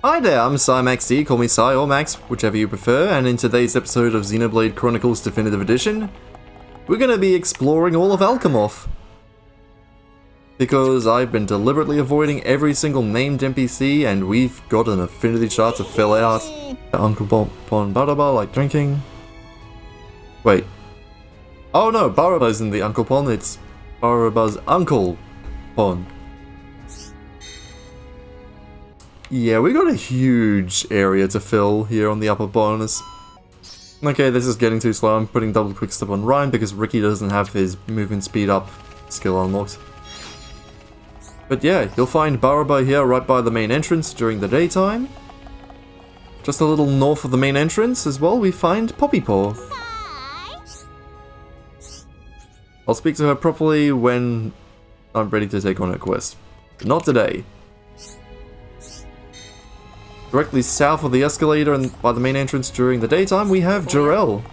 Hi there, I'm SciMaxD, call me Sci or Max, whichever you prefer, and in today's episode of Xenoblade Chronicles Definitive Edition, we're going to be exploring all of Alcamoth. Because I've been deliberately avoiding every single named NPC, and we've got an Affinity Chart to fill out. Uncle Bon Baraba, like drinking. Wait. Oh no, Baraba's in the Uncle Pond, it's Baraba's Uncle Pond. Yeah, we got a huge area to fill here on the upper Bionis. Okay, this is getting too slow. I'm putting double quick step on Ryan because Ricky doesn't have his movement speed up skill unlocked. But yeah, you'll find Baraba here right by the main entrance during the daytime. Just a little north of the main entrance as well, we find Poppy Paw. I'll speak to her properly when I'm ready to take on her quest. But not today. Directly south of the escalator and by the main entrance during the daytime, we have Jarell.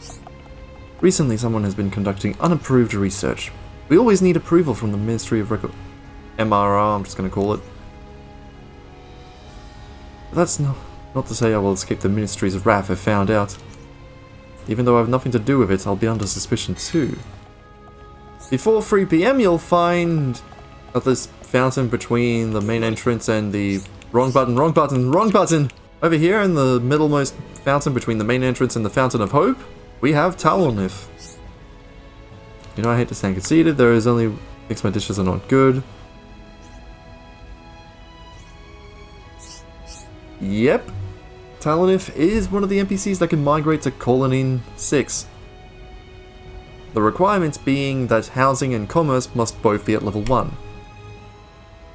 Recently, someone has been conducting unapproved research. We always need approval from the Ministry of Record... MRR, I'm just going to call it. But that's not to say I will escape the Ministry's wrath if found out. Even though I have nothing to do with it, I'll be under suspicion too. Before 3 PM, you'll find at this fountain between the main entrance and the... Wrong button, wrong button, wrong button! Over here in the middlemost fountain between the main entrance and the Fountain of Hope, we have Talonif. You know, I hate to sound conceited, there is only... thinks my dishes are not good. Yep. Talonif is one of the NPCs that can migrate to Colony 6. The requirements being that housing and commerce must both be at level 1.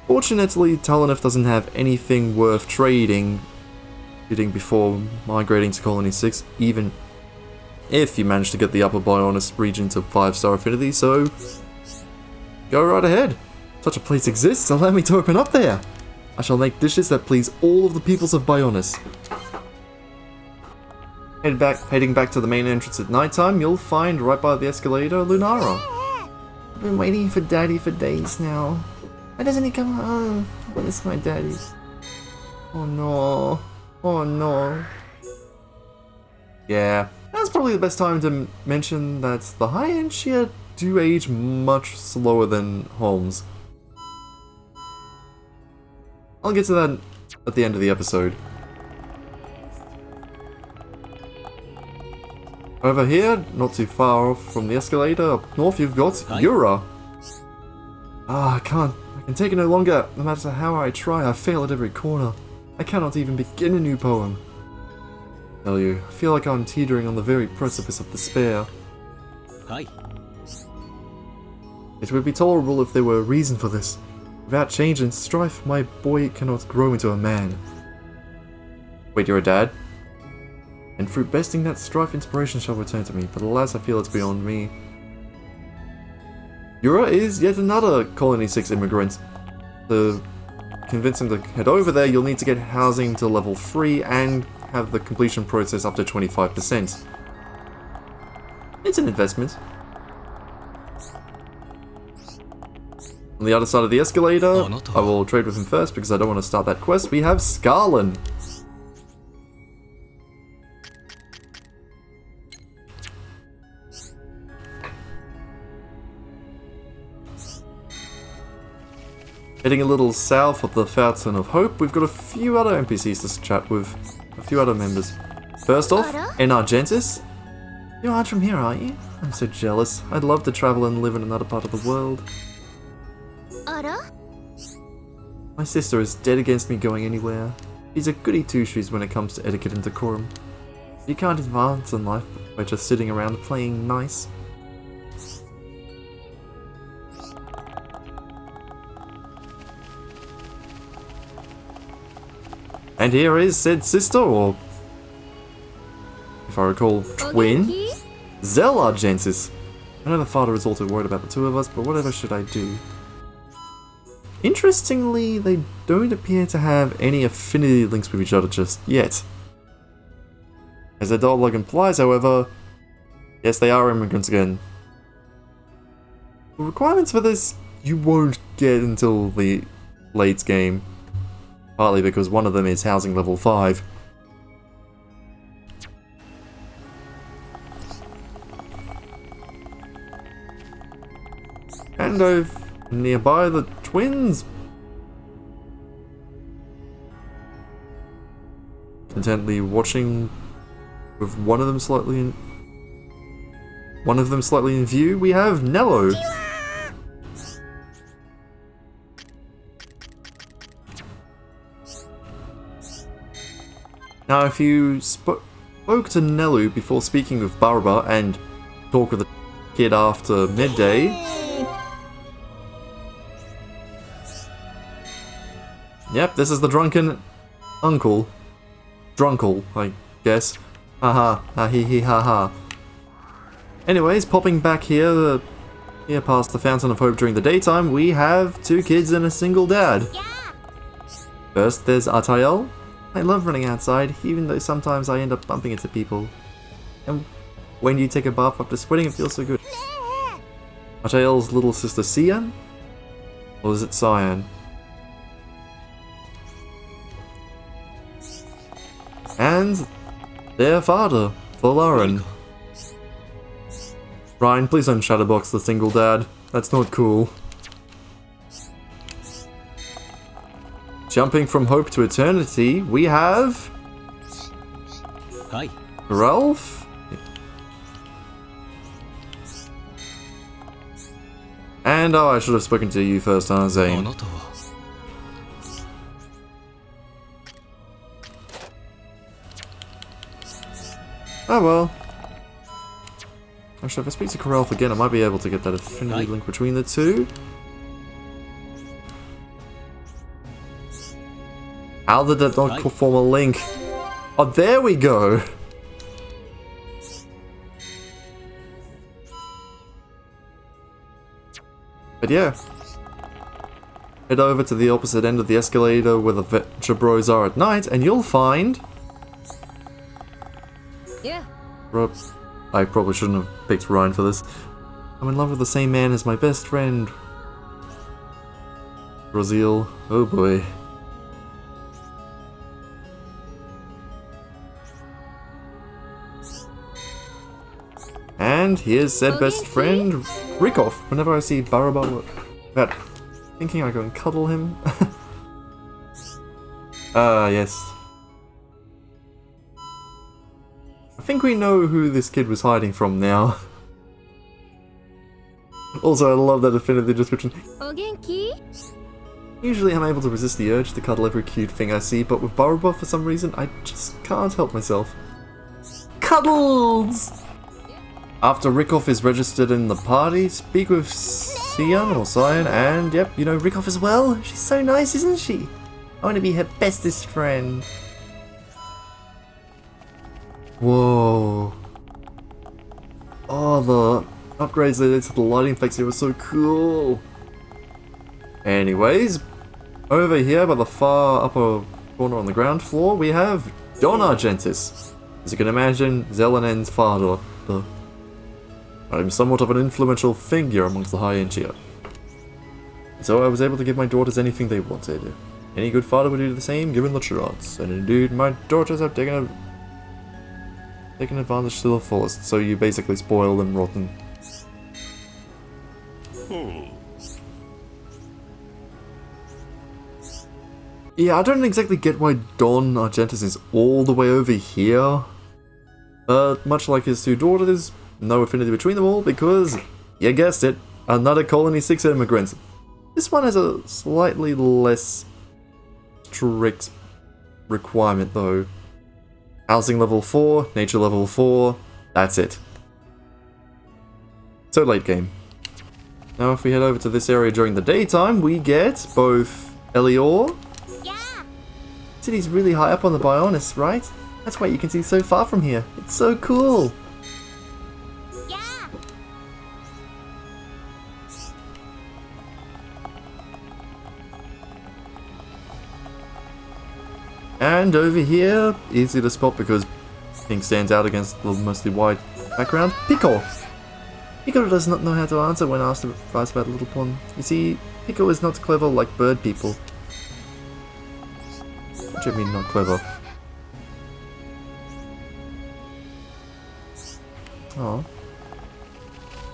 Fortunately, Talonif doesn't have anything worth trading before migrating to Colony 6, even if you manage to get the upper Bionis region to 5-star affinity, so go right ahead. Such a place exists, allow me to open up there. I shall make dishes that please all of the peoples of Bionis. Heading back to the main entrance at nighttime, you'll find right by the escalator Lunara. I've been waiting for Daddy for days now. Why doesn't he come home? When is my daddy? Oh no. Oh no. Yeah, that's probably the best time to mention that the high-end Shia do age much slower than Holmes. I'll get to that at the end of the episode. Over here, not too far off from the escalator, up north you've got Yura. I can take it no longer. No matter how I try, I fail at every corner. I cannot even begin a new poem. I tell you, I feel like I'm teetering on the very precipice of despair. Hi. It would be tolerable if there were a reason for this. Without change and strife, my boy cannot grow into a man. Wait, you're a dad? And through besting that strife, inspiration shall return to me, but alas, I feel it's beyond me. Yura is yet another Colony 6 immigrant. To convince him to head over there, you'll need to get housing to level 3 and have the completion process up to 25%. It's an investment. On the other side of the escalator, I will trade with him first because I don't want to start that quest. We have Scarlin. Heading a little south of the Fountain of Hope, we've got a few other NPCs to chat with. A few other members. First off, Argentis. You aren't from here, are you? I'm so jealous. I'd love to travel and live in another part of the world. My sister is dead against me going anywhere. She's a goody two-shoes when it comes to etiquette and decorum. You can't advance in life by just sitting around playing nice. And here is said sister, or if I recall, twin, Zell Argentis. I know the father is also worried about the two of us, but whatever should I do? Interestingly, they don't appear to have any affinity links with each other just yet. As their dialogue implies, however, yes, they are immigrants again. The requirements for this you won't get until the late game. Partly because one of them is housing level 5. And over nearby the twins. Contently watching with one of them slightly in view, we have Nello. Now, if you spoke to Nello before speaking with Barba and talk with the kid after midday, yep, this is the drunken uncle. Drunkle, I guess. Haha, ha hee hee ha ha. Anyways, popping back here past the Fountain of Hope during the daytime, we have 2 kids and a single dad. First, there's Atael. I love running outside, even though sometimes I end up bumping into people. And when you take a bath after sweating, it feels so good. Atael's little sister Cian? Or is it Cyan? And their father, Valarin. Ryan, please don't shadowbox the single dad. That's not cool. Jumping from hope to eternity, we have... Hi. Ralph? And, oh, I should have spoken to you first, huh, Zane? Oh well. Actually, if I speak to Ralph again, I might be able to get that affinity link between the two. How did that not form a link? Oh, there we go! But yeah. Head over to the opposite end of the escalator where the Venture Bros are at night, and you'll find... Yeah. I probably shouldn't have picked Ryan for this. I'm in love with the same man as my best friend. Brazil. Oh boy. And here's said best friend, Rikoff. Whenever I see Baraba, that thinking I go and cuddle him. Yes. I think we know who this kid was hiding from now. Also, I love that affinity description. Usually I'm able to resist the urge to cuddle every cute thing I see, but with Baraba, for some reason, I just can't help myself. Cuddles! After Rikoff is registered in the party, speak with Cian or Cyan, and yep, you know Rikoff as well. She's so nice, isn't she? I want to be her bestest friend. Whoa. Oh, the upgrades they did to the lighting effects here were so cool. Anyways, over here by the far upper corner on the ground floor, we have Don Argentis. As you can imagine, Zelenen's father. I'm somewhat of an influential figure amongst the high end here. So I was able to give my daughters anything they wanted. Any good father would do the same, given the chance. And indeed, my daughters have taken advantage to the fullest, so you basically spoil them rotten. Yeah, I don't exactly get why Don Argentis is all the way over here. But much like his 2 daughters, no affinity between them all because, you guessed it, another Colony 6 immigrant. This one has a slightly less strict requirement though. Housing level 4, nature level 4, that's it. So late game. Now if we head over to this area during the daytime, we get both Elior. Yeah. City's really high up on the Bionis, right? That's why you can see so far from here. It's so cool. Yeah. And over here, easy to spot because pink stands out against the mostly white background. Pico! Pico does not know how to answer when asked advice about Little Pond. You see, Pico is not clever like bird people. do you mean not clever? Oh.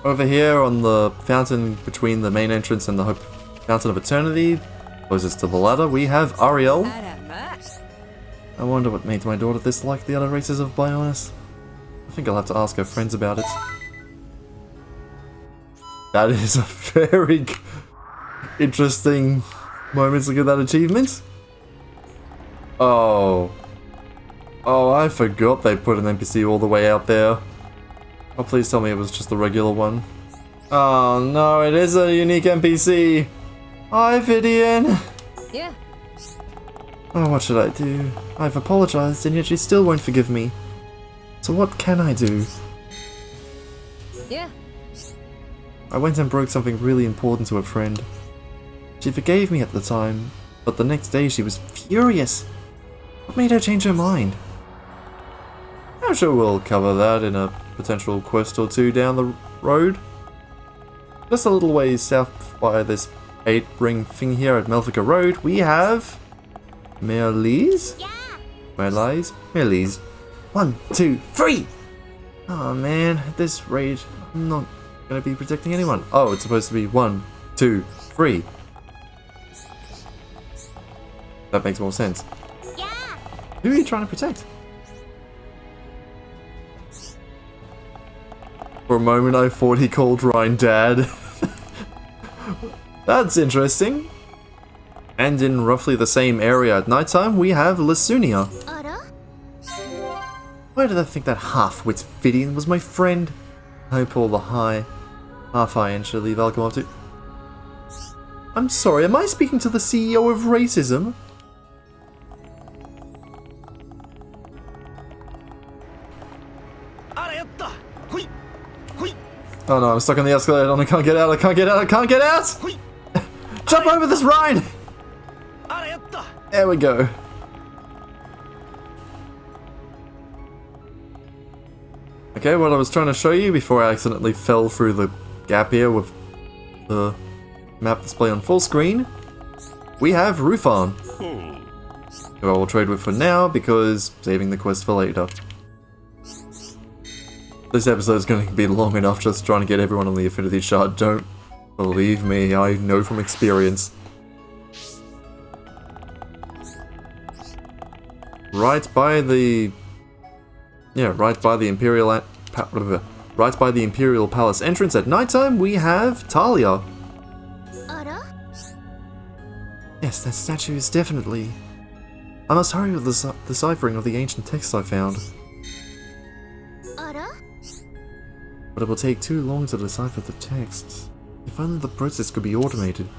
Over here on the fountain between the main entrance and the Fountain of Eternity, closest to the ladder, we have Ariel. I wonder what made my daughter dislike the other races of Bionis. I think I'll have to ask her friends about it. That is a very interesting moment to get that achievement. Oh. Oh, I forgot they put an NPC all the way out there. Oh, please tell me it was just a regular one. Oh no, it is a unique NPC. Hi, Vidian. Yeah. Oh, what should I do? I've apologized and yet she still won't forgive me. So what can I do? Yeah. I went and broke something really important to a friend. She forgave me at the time, but the next day she was furious. What made her change her mind? I'm sure we'll cover that in a potential quest or two down the road. Just a little ways south by this 8-ring thing here at Melfica Road, we have... Melia's? Yeah. Melia's. 1, 2, 3! Oh man, at this rate, I'm not gonna be protecting anyone. Oh, it's supposed to be 1, 2, 3. That makes more sense. Yeah. Who are you trying to protect? For a moment I thought he called Ryan Dad. That's interesting. And in roughly the same area at nighttime, we have Lasunia. Why did I think that half-wit Vidian was my friend? I hope all the half-high end should leave Alcamoth to... I'm sorry, am I speaking to the CEO of racism? Oh no, I'm stuck on the escalator and I can't get out, I can't get out, I can't get out! Jump over this Rhine! There we go. Okay, what I was trying to show you before I accidentally fell through the gap here with the map display on full screen, we have Rufan, who I will trade with for now because saving the quest for later. This episode is going to be long enough just trying to get everyone on the Affinity Chart. Don't believe me, I know from experience. Right by the Imperial Palace entrance at nighttime, we have Talia. Yes, that statue is definitely... I must hurry with the deciphering of the ancient texts I found. But it will take too long to decipher the texts. If only the process could be automated.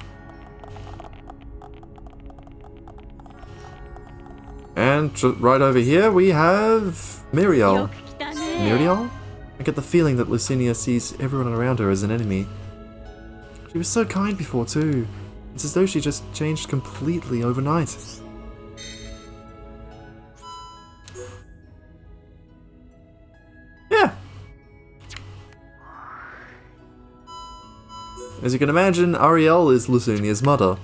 And right over here we have Muriel. Muriel? I get the feeling that Lucinia sees everyone around her as an enemy. She was so kind before too. It's as though she just changed completely overnight. Yeah. As you can imagine, Ariel is Lucinia's mother.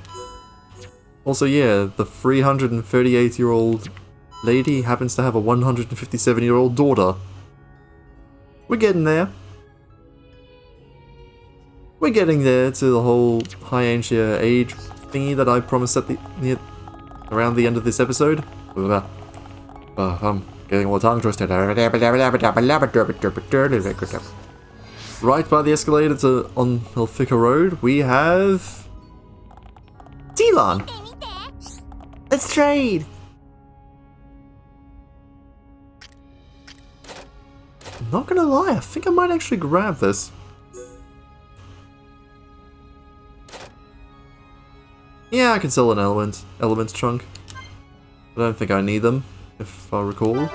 Also, yeah, the 338-year-old lady happens to have a 157-year-old daughter. We're getting there. We're getting there to the whole High-Ancient age thingy that I promised at around the end of this episode. I'm getting all tongue twisted. Right by the escalator on Melfica Road, we have... Tilan! Let's trade! I'm not gonna lie, I think I might actually grab this. Yeah, I can sell an elements chunk. I don't think I need them, if I recall.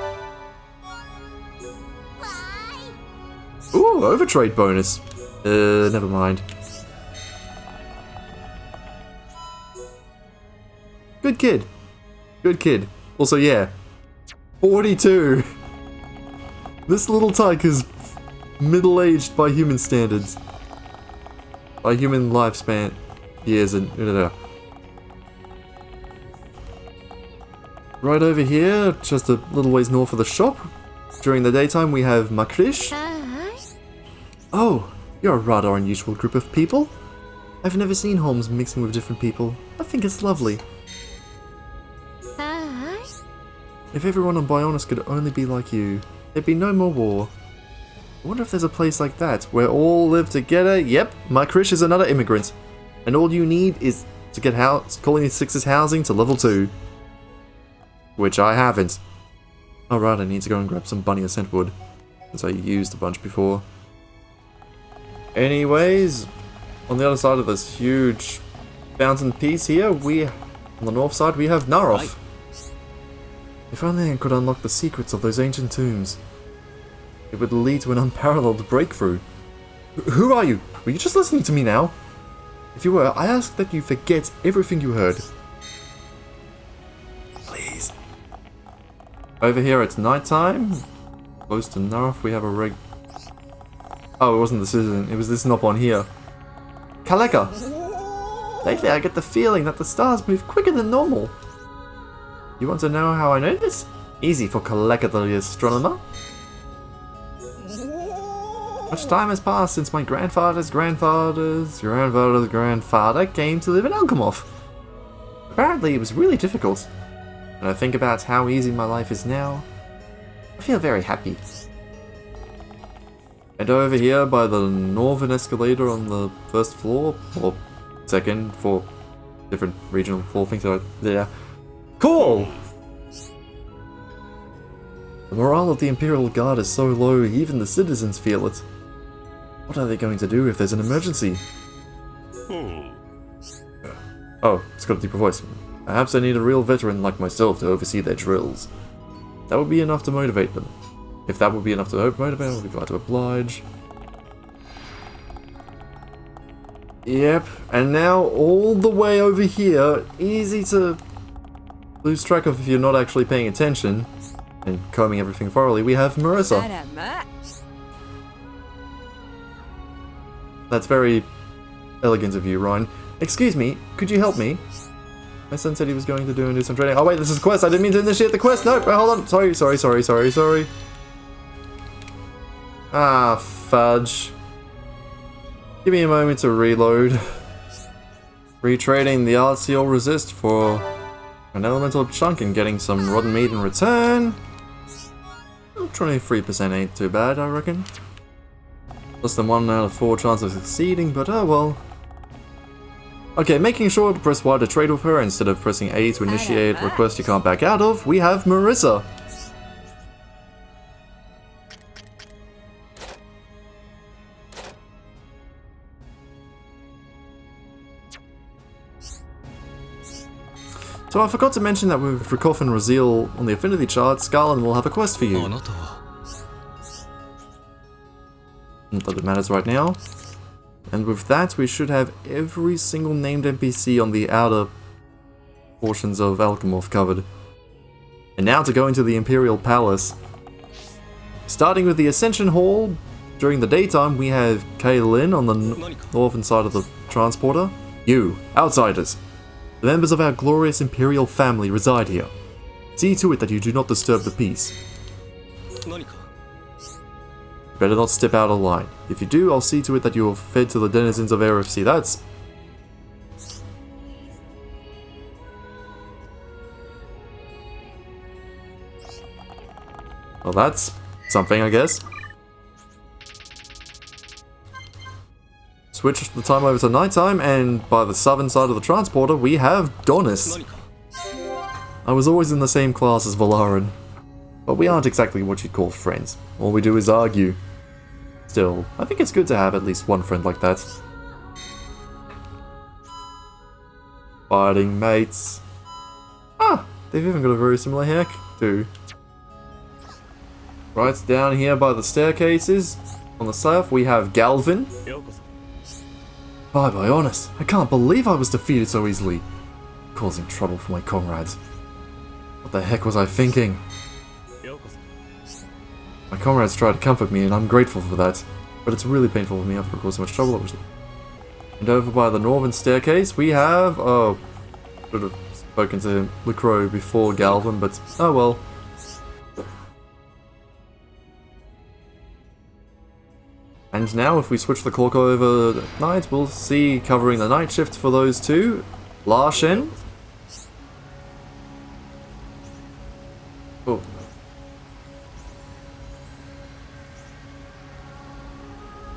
Ooh, overtrade bonus. Never mind. Good kid. Good kid. Also, yeah. 42! This little tyke is middle-aged by human standards. By human lifespan years and... Right over here, just a little ways north of the shop. During the daytime we have Makrish. Oh, you're a rather unusual group of people. I've never seen Holmes mixing with different people. I think it's lovely. If everyone on Bionis could only be like you, there'd be no more war. I wonder if there's a place like that, where all live together. Yep, Makrish is another immigrant. And all you need is to get Colony 6's housing to level 2. Which I haven't. Alright, I need to go and grab some bunny ascent wood, since I used a bunch before. Anyways, on the other side of this huge fountain piece here, on the north side, we have Naroth. Right. If only I could unlock the secrets of those ancient tombs. It would lead to an unparalleled breakthrough. Who are you? Were you just listening to me now? If you were, I ask that you forget everything you heard. Please. Over here it's nighttime. Close to Naroth we have a Oh, it wasn't the citizen, it was this knob on here. Kaleka! Lately I get the feeling that the stars move quicker than normal. You want to know how I know this? Easy for Kaleka the astronomer. Much time has passed since my grandfather's grandfather's grandfather's grandfather came to live in Alcamoth. Apparently it was really difficult. When I think about how easy my life is now, I feel very happy. And over here by the northern escalator on the first floor, or second, for different regional floor things like there. Cool! The morale of the Imperial Guard is so low, even the citizens feel it. What are they going to do if there's an emergency? Oh, it's got a deeper voice. Perhaps they need a real veteran like myself to oversee their drills. That would be enough to motivate them. If that would be enough to motivate, I'll be glad to oblige. Yep, and now all the way over here, easy to lose track of if you're not actually paying attention and combing everything thoroughly, we have Marissa. That's very elegant of you, Ryan. Excuse me, could you help me? My son said he was going to do some training. Oh wait, this is a quest. I didn't mean to initiate the quest. No, hold on. Sorry. Ah, fudge. Give me a moment to reload. Retrading the RCL resist for an elemental chunk and getting some rotten meat in return. 23% ain't too bad, I reckon. Less than 1 out of 4 chance of succeeding, but oh well. Okay, making sure to press Y to trade with her instead of pressing A to initiate a request you can't back out of, we have Marissa. So I forgot to mention that with Rikoff and Raziel on the Affinity Chart, Scarlin will have a quest for you. Not that it matters right now. And with that, we should have every single named NPC on the outer portions of Alcamoth covered. And now to go into the Imperial Palace. Starting with the Ascension Hall, during the daytime we have Kaylin on the northern side of the transporter. You, outsiders. The members of our glorious Imperial family reside here. See to it that you do not disturb the peace. Better not step out of line. If you do, I'll see to it that you are fed to the denizens of Eryth Sea. That's... well, that's something, I guess. Switch the time over to nighttime, and by the southern side of the transporter, we have Bionis. I was always in the same class as Valarin, but we aren't exactly what you'd call friends. All we do is argue. Still, I think it's good to have at least one friend like that. Fighting mates. Ah, they've even got a very similar hair too. Right down here by the staircases, on the south, we have Galvin. By Bionis, I can't believe I was defeated so easily. Causing trouble for my comrades. What the heck was I thinking? My comrades tried to comfort me and I'm grateful for that. But it's really painful for me after I caused so much trouble. And over by the northern staircase we have... oh, should have spoken to LaCroix before Galvin, but oh well. And now if we switch the clock over at night, we'll see covering the night shift for those two, Larsen. Oh.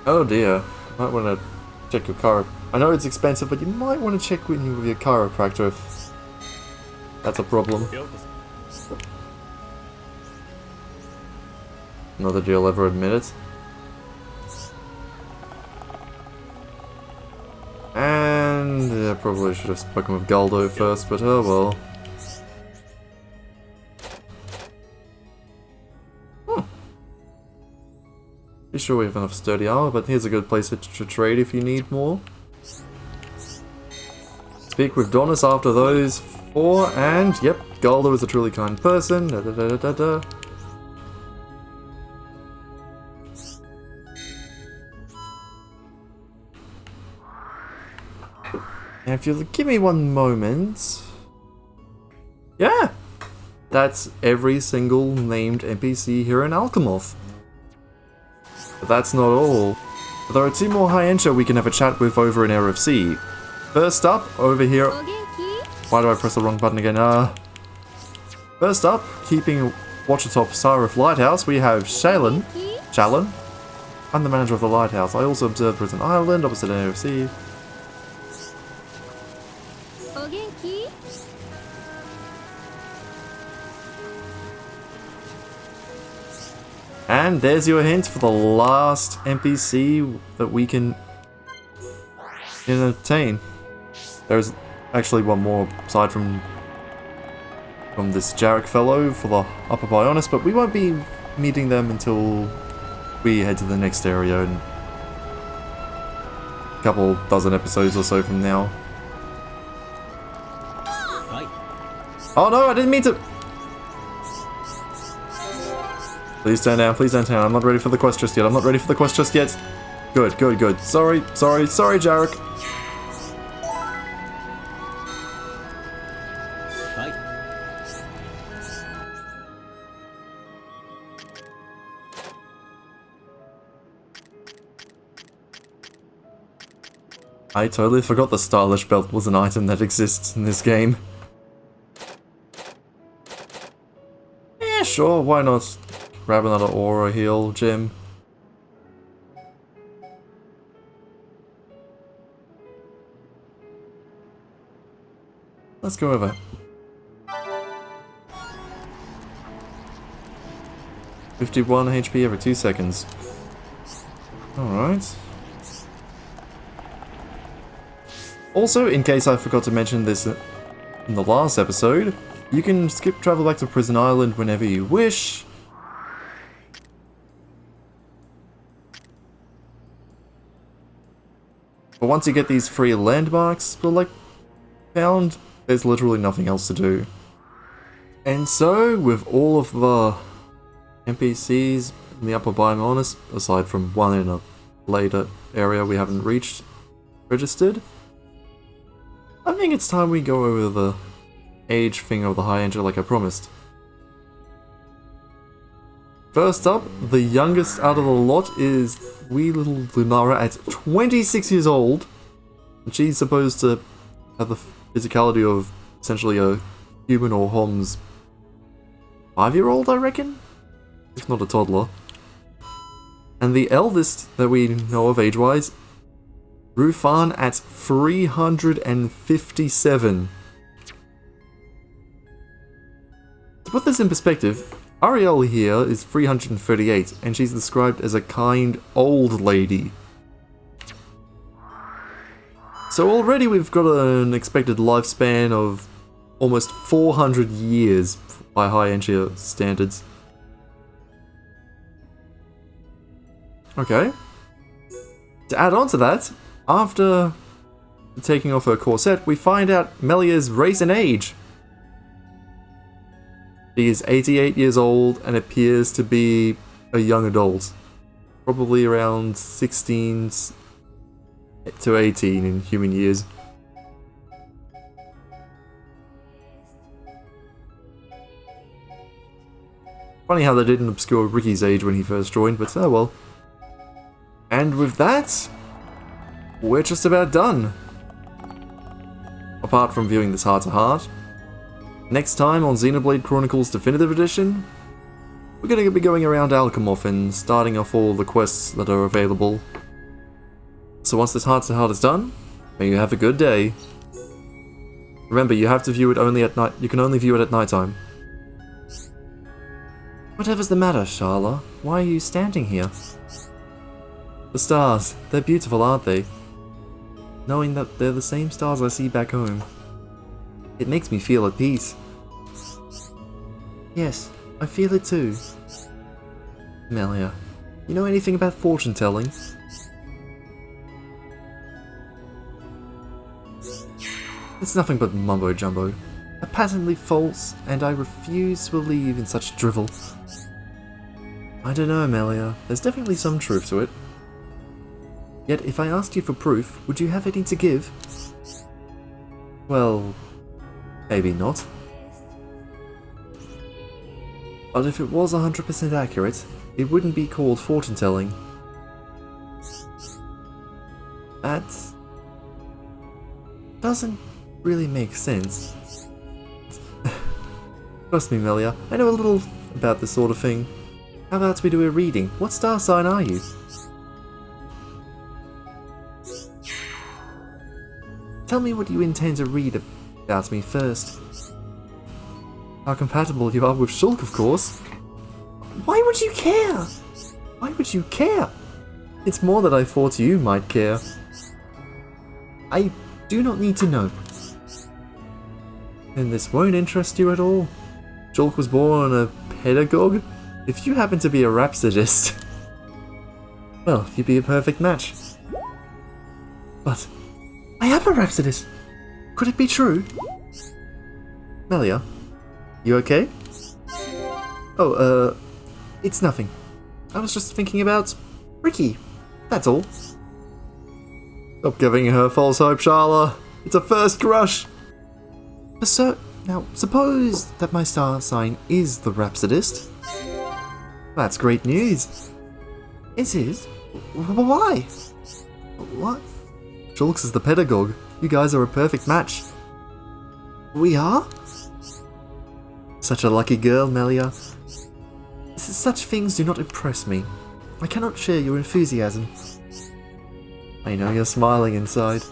Oh dear, might want to check your car. I know it's expensive, but you might want to check with your chiropractor if that's a problem. Not that you'll ever admit it. And I probably should have spoken with Galdo first, but oh well. Be sure we have enough sturdy armor, but here's a good place to trade if you need more. Speak with Donis after those four, and yep, Galdo is a truly kind person. Da, da, da, da, da, da. Now, if you'll give me one moment. Yeah! That's every single named NPC here in Alcamoth. But that's not all. There are two more high enter we can have a chat with over in Eryth Sea. First up, over here. Why do I press the wrong button again? First up, keeping watch atop Sarif Lighthouse, we have Shalon. I'm the manager of the lighthouse. I also observed there is an island opposite Eryth Sea. And there's your hint for the last NPC that we can entertain. There's actually one more aside from this Jarek fellow for the upper Bionis, but we won't be meeting them until we head to the next area in a couple dozen episodes or so from now. Hi. Oh no, I didn't mean to... Please turn down, please don't turn down. I'm not ready for the quest just yet. I'm not ready for the quest just yet. Good, good, good. Sorry, Jarek. Hi. I totally forgot the stylish belt was an item that exists in this game. Yeah, sure, why not? Grab another aura heal, Jim. Let's go over. 51 HP every 2 seconds. Alright. Also, in case I forgot to mention this in the last episode, you can skip travel back to Prison Island whenever you wish. But once you get these free landmarks, found, there's literally nothing else to do. And so, with all of the NPCs in the upper Bionis, aside from one in a later area we haven't registered, I think it's time we go over the age thing of the high enter like I promised. First up, the youngest out of the lot is wee little Lunara at 26 years old. And she's supposed to have the physicality of essentially a human or Hom's 5-year-old, I reckon? If not a toddler. And the eldest that we know of age-wise, Rufan at 357. To put this in perspective, Ariel here is 338, and she's described as a kind old lady. So already we've got an expected lifespan of almost 400 years by high entry standards. Okay. To add on to that, after taking off her corset, we find out Melia's race and age. She is 88 years old and appears to be a young adult. Probably around 16 to 18 in human years. Funny how they didn't obscure Ricky's age when he first joined, but oh well. And with that, we're just about done. Apart from viewing this heart-to-heart. Next time on Xenoblade Chronicles Definitive Edition, we're going to be going around Alcamoth and starting off all the quests that are available. So once this heart-to-heart is done, may you have a good day. Remember, you have to view it only at night. You can only view it at nighttime. Whatever's the matter, Sharla? Why are you standing here? The stars. They're beautiful, aren't they? Knowing that they're the same stars I see back home. It makes me feel at peace. Yes, I feel it too. Melia, you know anything about fortune-telling? It's nothing but mumbo-jumbo. Patently false, and I refuse to believe in such drivel. I don't know, Melia. There's definitely some truth to it. Yet, if I asked you for proof, would you have any to give? Well, maybe not. But if it was 100% accurate, it wouldn't be called fortune-telling. That doesn't really make sense. Trust me, Melia, I know a little about this sort of thing. How about we do a reading? What star sign are you? Tell me what you intend to read about me first. How compatible you are with Shulk, of course. Why would you care? Why would you care? It's more that I thought you might care. I do not need to know. And this won't interest you at all. Shulk was born a pedagogue? If you happen to be a rhapsodist, well, you'd be a perfect match. But I am a rhapsodist. Could it be true? Melia, you okay? Oh, it's nothing. I was just thinking about Ricky. That's all. Stop giving her false hope, Sharla. It's a first crush. So, now, suppose that my star sign is the rhapsodist. That's great news. It is? Why? What? Shulks is the pedagogue. You guys are a perfect match. We are? Such a lucky girl, Melia. Such things do not impress me. I cannot share your enthusiasm. I know you're smiling inside.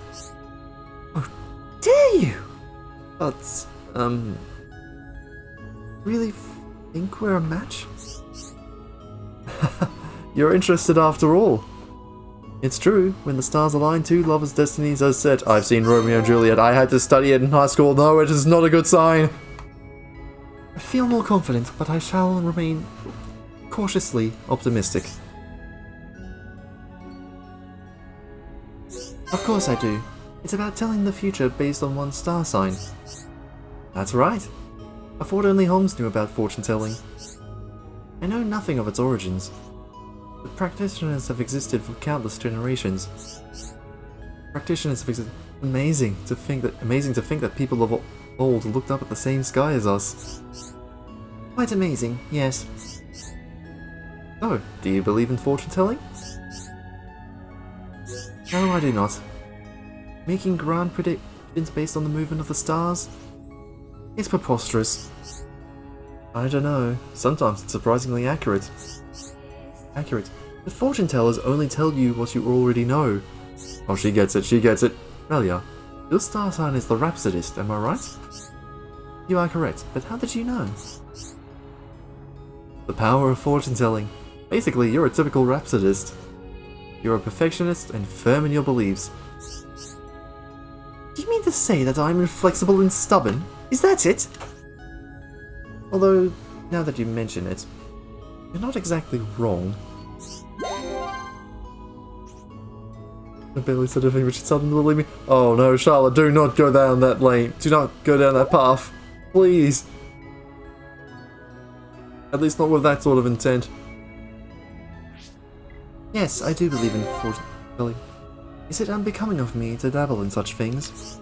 Oh, dare you! But, really think we're a match? You're interested after all. It's true, when the stars align, two lovers' destinies are set. I've seen Romeo and Juliet. I had to study it in high school. No, it is not a good sign. I feel more confident, but I shall remain cautiously optimistic. Of course I do. It's about telling the future based on one star sign. That's right. I thought only Holmes knew about fortune-telling. I know nothing of its origins. The practitioners have existed for countless generations. Practitioners have existed. Amazing to think that people of old looked up at the same sky as us. Quite amazing, yes. So, do you believe in fortune-telling? No, I do not. Making grand predictions based on the movement of the stars? It's preposterous. I don't know. Sometimes it's surprisingly accurate. But fortune tellers only tell you what you already know. Oh, she gets it, she gets it. Melia, your star sign is the rhapsodist, am I right? You are correct, but how did you know? The power of fortune telling. Basically, you're a typical rhapsodist. You're a perfectionist and firm in your beliefs. Do you mean to say that I'm inflexible and stubborn? Is that it? Although, now that you mention it, you're not exactly wrong. I barely said anything, but she suddenly believe me. Oh no, Sharla, do not go down that lane. Do not go down that path. Please. At least not with that sort of intent. Yes, I do believe in fortune-telling. Is it unbecoming of me to dabble in such things?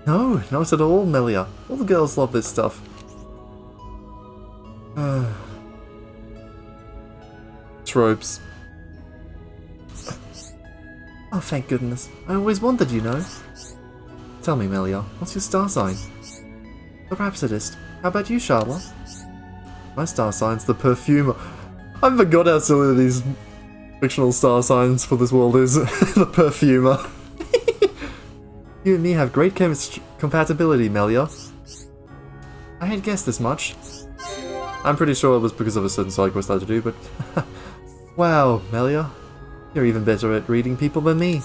No, not at all, Melia. All the girls love this stuff. Tropes. Oh, thank goodness. I always wondered, you know. Tell me, Melia, what's your star sign? The Rhapsodist. How about you, Sharla? My star sign's the Perfumer. I forgot how silly these fictional star signs for this world is. The Perfumer. You and me have great compatibility, Melia. I had guessed this much. I'm pretty sure it was because of a certain side quest I had to do, but... Wow, Melia. You're even better at reading people than me.